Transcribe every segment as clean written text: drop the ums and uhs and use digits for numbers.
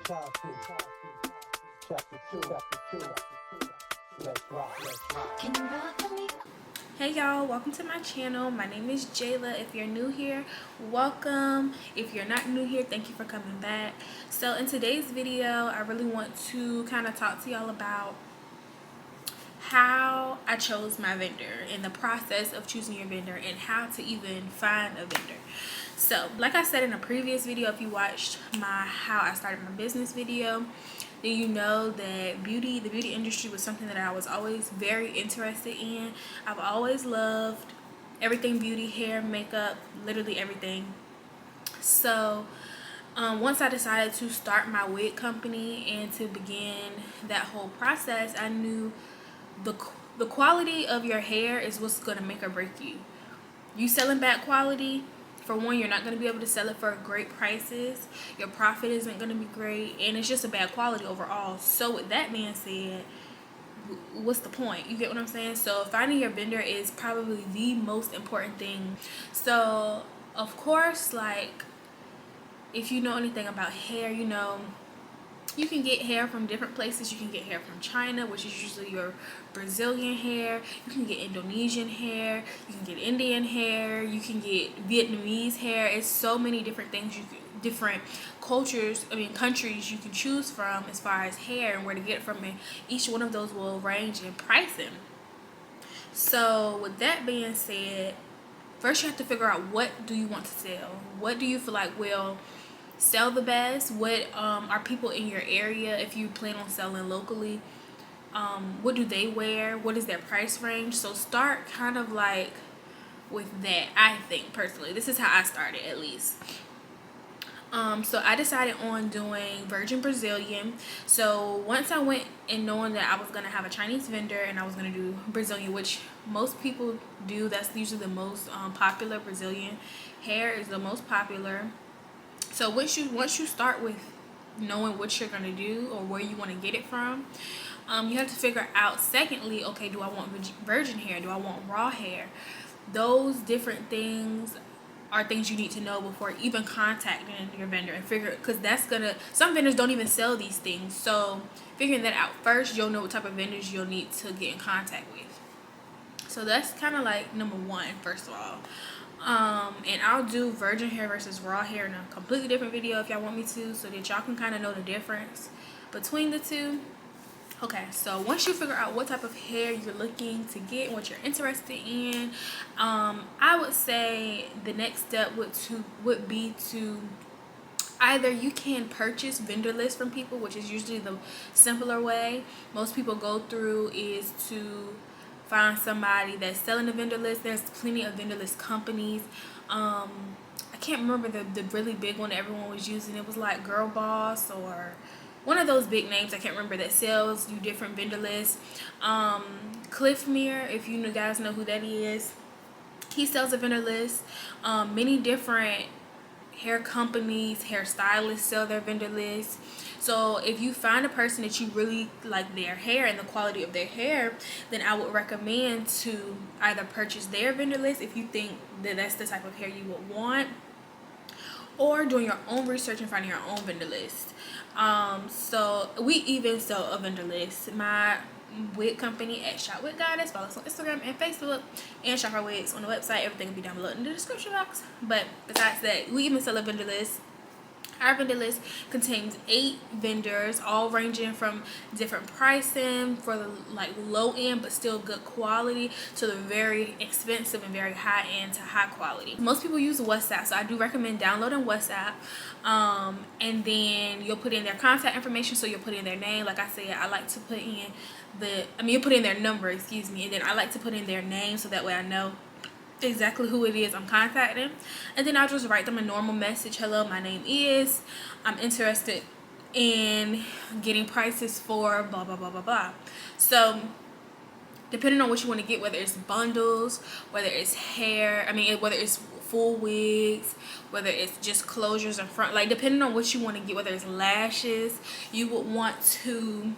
Hey y'all, welcome to my channel. My name is Jayla. If you're new here, welcome. If you're not new here, thank you for coming back. So in today's video, I really want to kind of talk to y'all about how I chose my vendor and the process of choosing your vendor and how to even find a vendor. So like I said in a previous video, if you watched my how I started my business video, then you know that the beauty industry was something that I was always very interested in. I've always loved everything beauty, hair, makeup, literally everything. So once I decided to start my wig company and to begin that whole process, I knew the quality of your hair is what's going to make or break you. You selling bad quality, for one, you're not going to be able to sell it for great prices. Your profit isn't going to be great, and it's just a bad quality overall. So with that being said, what's the point? You get what I'm saying? So finding your vendor is probably the most important thing. So of course, like, if you know anything about hair, you know you can get hair from different places. You can get hair from China, which is usually your Brazilian hair. You can get Indonesian hair. You can get Indian hair. You can get Vietnamese hair. It's so many different things different cultures, countries you can choose from as far as hair and where to get it from. And each one of those will range in pricing. So with that being said, first you have to figure out, what do you want to sell? What do you feel like will sell the best? What are people in your area, if you plan on selling locally, what do they wear? What is their price range? So start kind of like with that. I think personally, this is how I started, at least. So I decided on doing virgin Brazilian. So once I went and knowing that I was going to have a Chinese vendor and I was going to do Brazilian, which most people do, that's usually the most popular. Brazilian hair is the most popular. So once you start with knowing what you're going to do or where you want to get it from, you have to figure out, secondly, okay, do I want virgin hair? Do I want raw hair? Those different things are things you need to know before even contacting your vendor, and figure, because some vendors don't even sell these things. So figuring that out first, you'll know what type of vendors you'll need to get in contact with. So that's kind of like number one, first of all. And I'll do virgin hair versus raw hair in a completely different video if y'all want me to, so that y'all can kind of know the difference between the two. Okay, so once you figure out what type of hair you're looking to get and what you're interested in, I would say the next step would be to either you can purchase vendor lists from people, which is usually the simpler way most people go through, is to find somebody that's selling a vendor list. There's plenty of vendor list companies. I can't remember the really big one that everyone was using. It was like Girl Boss or one of those big names, I can't remember, that sells you different vendor lists. Cliffmere, if you guys know who that is, he sells a vendor list. Many different hair companies, hairstylists sell their vendor lists. So if you find a person that you really like their hair and the quality of their hair, then I would recommend to either purchase their vendor list if you think that that's the type of hair you would want, or doing your own research and finding your own vendor list. So we even sell a vendor list. My wig company at Shop Wig Goddess, follow us on Instagram and Facebook, and shop our wigs on the website. Everything will be down below in the description box. But besides that, we even sell a vendor list. Our vendor list contains 8 vendors, all ranging from different pricing for the low end but still good quality, to the very expensive and very high end to high quality. Most people use WhatsApp, so I do recommend downloading WhatsApp. And then you'll put in their contact information. So you'll put in their name. Like I said, I like to put in you put in their number, excuse me, and then I like to put in their name, so that way I know exactly who it is I'm contacting. And then I'll just write them a normal message. Hello, my name is, I'm interested in getting prices for blah blah blah blah blah. So depending on what you want to get, whether it's bundles, whether it's hair, whether it's full wigs, whether it's just closures in front, like depending on what you want to get, whether it's lashes, you would want to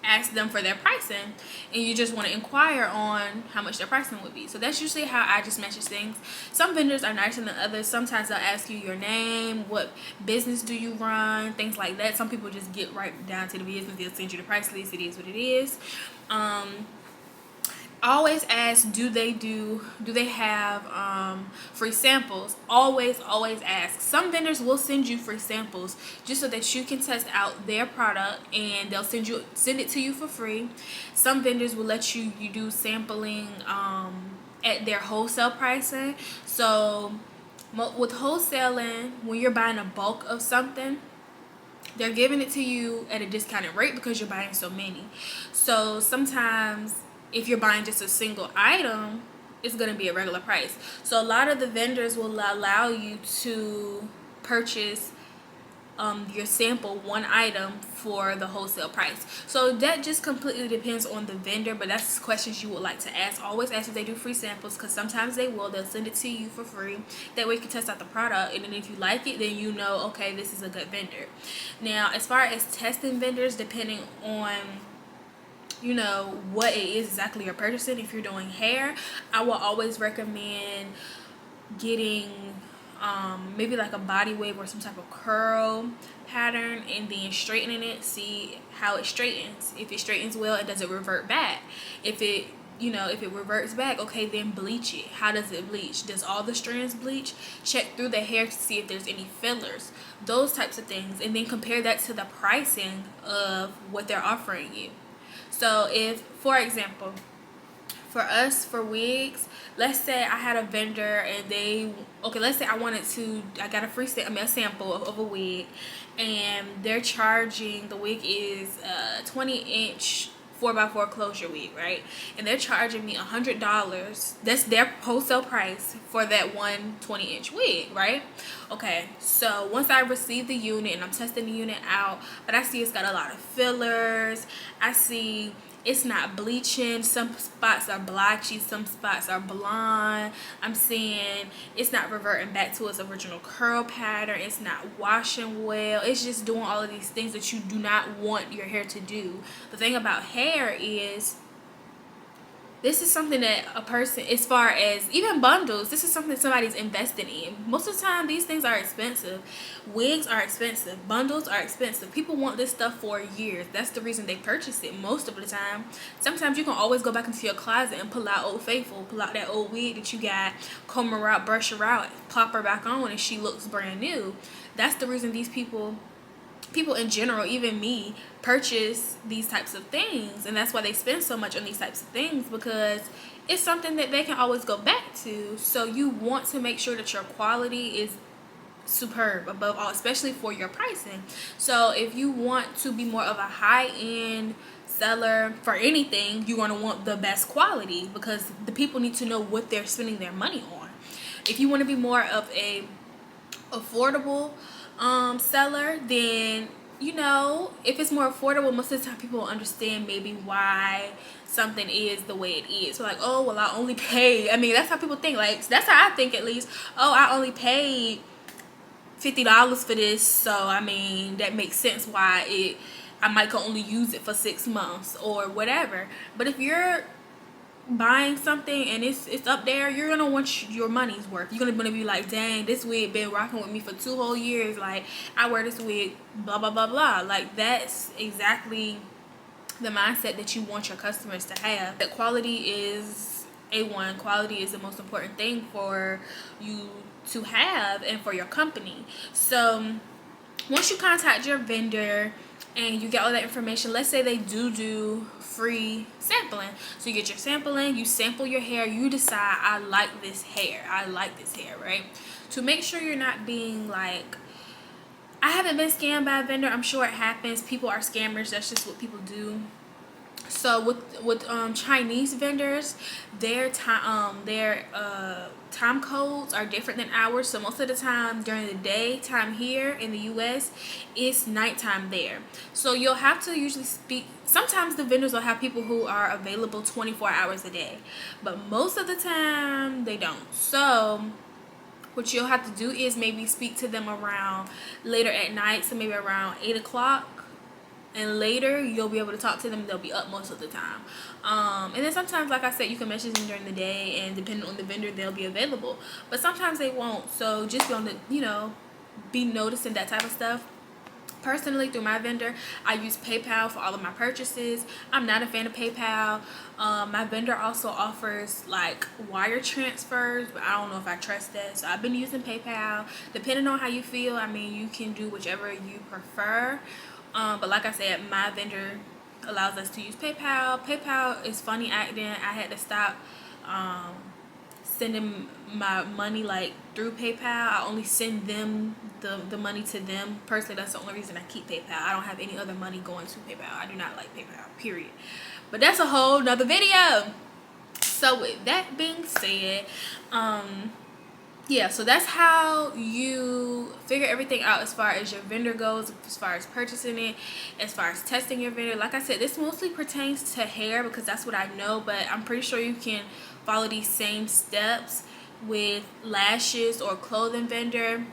ask them for their pricing, and you just want to inquire on how much their pricing would be. So that's usually how I just message things. Some vendors are nicer than others. Sometimes they'll ask you your name, what business do you run, things like that. Some people just get right down to the business. They'll send you the price list. It is what it is. Always ask, do they have free samples? Always ask. Some vendors will send you free samples just so that you can test out their product, and they'll send it to you for free. Some vendors will let you do sampling at their wholesale pricing. So with wholesaling, when you're buying a bulk of something, they're giving it to you at a discounted rate because you're buying so many. So sometimes if you're buying just a single item, it's going to be a regular price. So a lot of the vendors will allow you to purchase your sample one item for the wholesale price. So that just completely depends on the vendor, but that's questions you would like to ask. Always ask if they do free samples, because sometimes they'll send it to you for free. That way you can test out the product, and then if you like it, then you know, okay, this is a good vendor. Now, as far as testing vendors, depending on what it is exactly you're purchasing. If you're doing hair, I will always recommend getting maybe like a body wave or some type of curl pattern, and then straightening it, see how it straightens. If it straightens well, it doesn't revert back. If it reverts back, okay, then bleach it. How does it bleach? Does all the strands bleach? Check through the hair to see if there's any fillers, those types of things, and then compare that to the pricing of what they're offering you. So if, for example, for us, for wigs, let's say I had a vendor and let's say I got a sample of a wig, and they're charging, the wig is a 20-inch 4x4 closure wig, right? And they're charging me $100. That's their wholesale price for that one 20-inch wig, right? Okay, so once I receive the unit and I'm testing the unit out, but I see it's got a lot of fillers, I see it's not bleaching, some spots are blotchy, some spots are blonde, I'm seeing it's not reverting back to its original curl pattern, it's not washing well, it's just doing all of these things that you do not want your hair to do. The thing about hair is, this is something that a person, as far as even bundles, this is something somebody's invested in. Most of the time, these things are expensive. Wigs are expensive. Bundles are expensive. People want this stuff for years. That's the reason they purchase it most of the time. Sometimes you can always go back into your closet and pull out Old Faithful, pull out that old wig that you got, comb her out, brush her out, pop her back on, and she looks brand new. That's the reason these people in general, even me, purchase these types of things, and that's why they spend so much on these types of things, because it's something that they can always go back to. So you want to make sure that your quality is superb above all, especially for your pricing. So if you want to be more of a high-end seller for anything, you're going to want the best quality, because the people need to know what they're spending their money on. If you want to be more of a affordable seller, then if it's more affordable, most of the time people will understand maybe why something is the way it is. So like, oh well, I only pay, that's how people think, like that's how I think at least. Oh, I only paid $50 for this, so that makes sense why I might can only use it for 6 months or whatever. But if you're buying something and it's up there, you're gonna want your money's worth. You're gonna be like, dang, this wig been rocking with me for 2 whole years, like I wear this wig, blah blah blah blah. Like that's exactly the mindset that you want your customers to have. That quality is A1. Quality is the most important thing for you to have and for your company. So once you contact your vendor and you get all that information, let's say they do free sampling. So you get your sampling, you sample your hair, you decide, I like this hair, right? To make sure you're not being like, I haven't been scammed by a vendor. I'm sure it happens. People are scammers. That's just what people do. So with Chinese vendors, their time codes are different than ours. So most of the time during the day time here in the US, it's nighttime there. So you'll have to usually speak. Sometimes the vendors will have people who are available 24 hours a day, but most of the time they don't. So what you'll have to do is maybe speak to them around later at night, so maybe around 8 o'clock. and later you'll be able to talk to them. They'll be up most of the time. And then sometimes, like I said, you can message them during the day, and depending on the vendor, they'll be available, but sometimes they won't. So just be on the, be noticing that type of stuff. Personally, through my vendor, I use PayPal for all of my purchases. I'm not a fan of PayPal. My vendor also offers like wire transfers, but I don't know if I trust that. So I've been using PayPal. Depending on how you feel, I mean, you can do whichever you prefer. But like I said, my vendor allows us to use PayPal. PayPal is funny acting. I had to stop sending my money like through PayPal. I only send them the money to them. Personally, that's the only reason I keep PayPal. I don't have any other money going to PayPal. I do not like PayPal, period. But that's a whole nother video. So with that being said, yeah, so that's how you figure everything out as far as your vendor goes, as far as purchasing it, as far as testing your vendor. Like I said, this mostly pertains to hair because that's what I know, but I'm pretty sure you can follow these same steps with lashes or clothing vendor.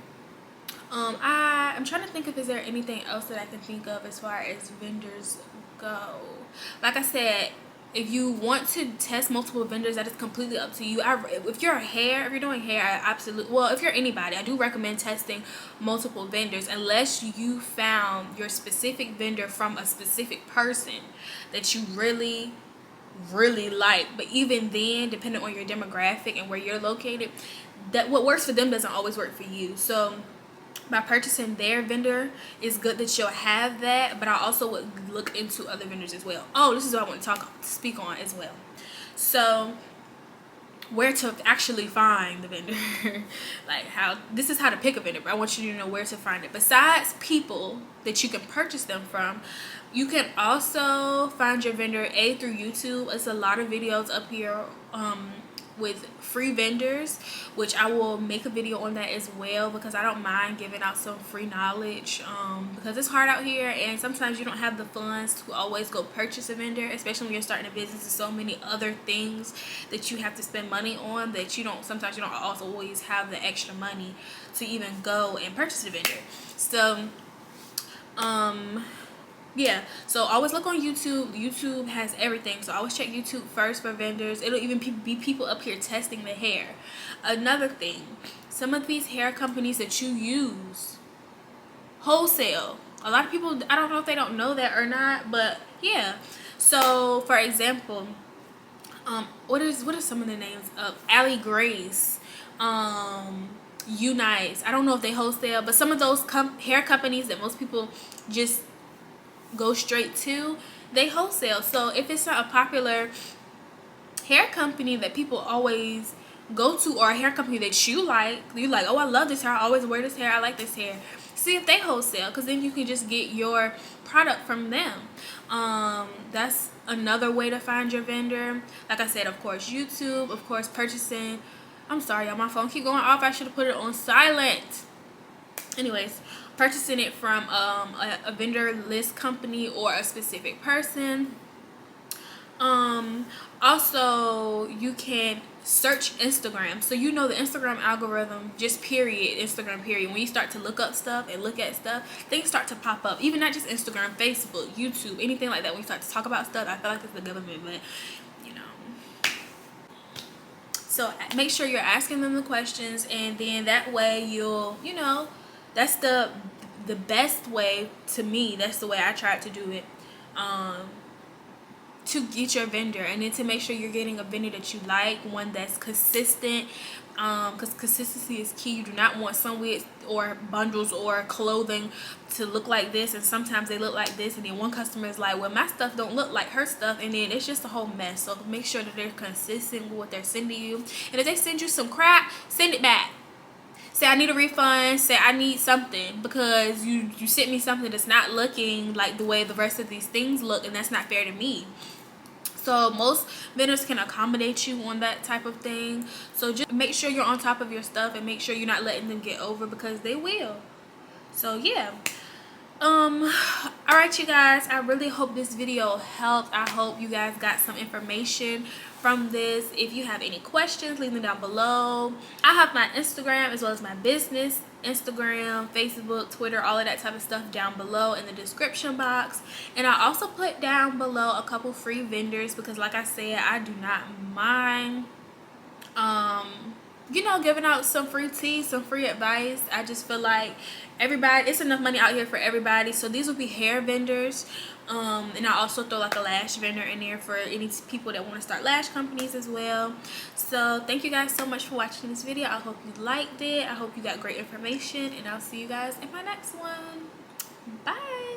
I'm trying to think if is there anything else that I can think of as far as vendors go. Like I said, if you want to test multiple vendors, that is completely up to you. If you're doing hair, I absolutely, well, if you're anybody, I do recommend testing multiple vendors unless you found your specific vendor from a specific person that you really like. But even then, depending on your demographic and where you're located, that what works for them doesn't always work for you. So by purchasing their vendor, it's good that you'll have that, but I also would look into other vendors as well. Oh, this is what I want to speak on as well. So where to actually find the vendor. Like this is how to pick a vendor, but I want you to know where to find it. Besides people that you can purchase them from, you can also find your vendor through YouTube. There's a lot of videos up here with free vendors, which I will make a video on that as well, because I don't mind giving out some free knowledge, because it's hard out here and sometimes you don't have the funds to always go purchase a vendor, especially when you're starting a business. There's so many other things that you have to spend money on that sometimes you don't also always have the extra money to even go and purchase a vendor. So yeah, so always look on YouTube. YouTube has everything, so always check YouTube first for vendors. It'll even be people up here testing the hair. Another thing, some of these hair companies that you use wholesale. A lot of people, I don't know if they don't know that or not, but yeah. So for example, what are some of the names of Allie Grace, Unice? I don't know if they wholesale, but some of those hair companies that most people just go straight to, they wholesale. So if it's not a popular hair company that people always go to, or a hair company that you like, oh, I love this hair, I always wear this hair, I like this hair, see if they wholesale, because then you can just get your product from them. That's another way to find your vendor. Like I said, of course YouTube, of course purchasing, I'm sorry y'all, my phone keep going off, I should have put it on silent. Anyways, purchasing it from a vendor list company or a specific person. Also, you can search Instagram. So you know the Instagram algorithm, just period, Instagram period. When you start to look up stuff and look at stuff, things start to pop up. Even not just Instagram, Facebook, YouTube, anything like that. When you start to talk about stuff, I feel like it's the government, but so make sure you're asking them the questions, and then that way you'll, that's the best way. To me, that's the way I tried to do it, to get your vendor, and then to make sure you're getting a vendor that you like, one that's consistent, because consistency is key. You do not want some wigs or bundles or clothing to look like this, and sometimes they look like this, and then one customer is like, well, my stuff don't look like her stuff, and then it's just a whole mess. So make sure that they're consistent with what they're sending you, and if they send you some crap, send it back. Say I need a refund, say I need something, because you sent me something that's not looking like the way the rest of these things look, and that's not fair to me. So most vendors can accommodate you on that type of thing. So just make sure you're on top of your stuff, and make sure you're not letting them get over, because they will. So yeah. Alright you guys, I really hope this video helped. I hope you guys got some information from this. If you have any questions, leave them down below. I have my Instagram as well as my business Instagram, Facebook, Twitter, all of that type of stuff down below in the description box. And I also put down below a couple free vendors because, like I said, I do not mind you know, giving out some free tea, some free advice. I just feel like everybody, it's enough money out here for everybody. So these will be hair vendors, and I also throw like a lash vendor in there for any people that want to start lash companies as well. So thank you guys so much for watching this video. I hope you liked it. I hope you got great information, and I'll see you guys in my next one. Bye.